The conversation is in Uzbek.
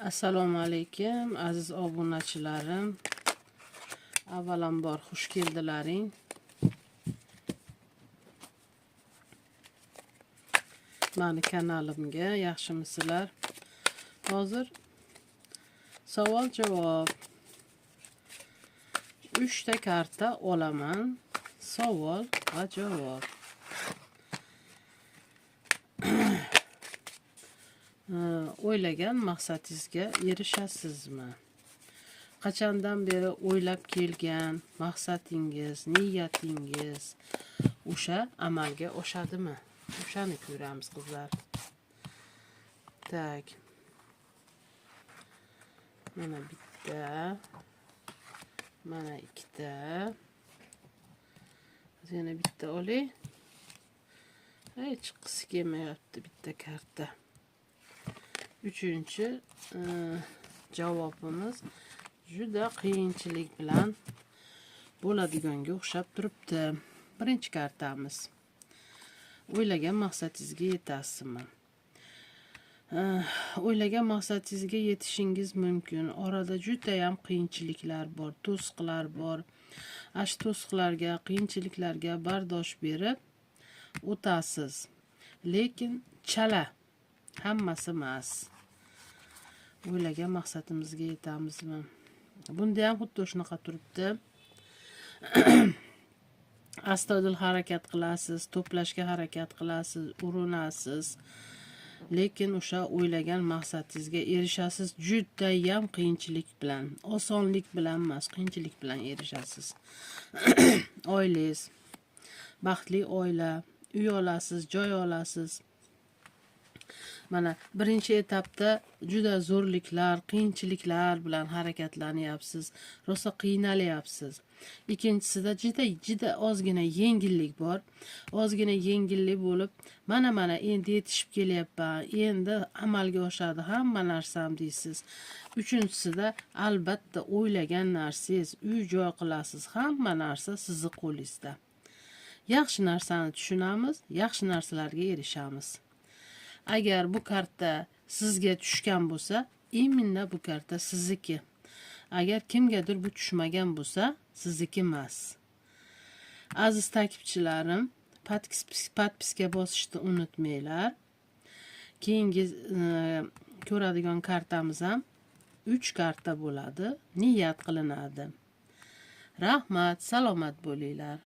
Assalomu alaykum aziz obunachilarim. Avvalambor xush keldilaring. Mani kanalimga yaxshimisizlar? Hozir savol javob 3 ta karta olaman. Savol va javob. O'ylagan maqsadingizga erishasizmi? Qachondan beri o'ylab kelgan maqsadingiz, niyatingiz o'sha amalga oshadimi? O'shani ko'ramiz qizlar. Tak. Mana bitta, mana ikkita. Yana bitta olay. Hech qisi kelmayapti bitta karta. Uchinchi javobimiz juda qiyinchilik bilan bo'ladiganga o'xshab turibdi. Birinchi kartamiz. O'ylagan maqsadingizga yetasizmi? O'ylagan maqsadingizga yetishingiz mumkin. Orada juda ham qiyinchiliklar bor, to'siqlar bor. Ash to'siqlarga, qiyinchiliklarga bardosh berib o'tasiz. Lekin chala hammasi emas. O'ylagan maqsadimizga yetamizmi? Bunda ham xuddi shunaqa turibdi. Astoydil harakat qilasiz, to'plashga harakat qilasiz, urinasiz. Lekin o'sha o'ylagan maqsadingizga erishasiz juda ham qiyinchilik bilan, osonlik bilan emas, qiyinchilik bilan erishasiz. Oilangiz, baxtli oila, uy olasiz, joy olasiz. Mana birinchi etapda juda zo'rliklar, qiyinchiliklar bilan harakatlanyapsiz, rosa qiynalyapsiz. Ikkinchisida juda ozgina yengillik bor. Ozgina yengillik bo'lib, mana endi yetishib kelyapman, endi amalga oshadi hamma narsam deysiz. Uchinchisida albatta o'ylagan narsangiz, uy joy qilasiz, hamma narsa sizning qo'lingizda. Yaxshi narsani tushunamiz, yaxshi narsalarga erishamiz. Agar bu karta sizga tushgan bo'lsa, imенно bu karta sizniki. Agar kimgadir bu tushmagan bo'lsa, sizniki emas. Aziz takipchilarim, podpiska bosishni unutmanglar. Keyingi ko'radigan kartamiz ham 3 karta bo'ladi, niyat qilinadi. Rahmat, salomat bo'linglar.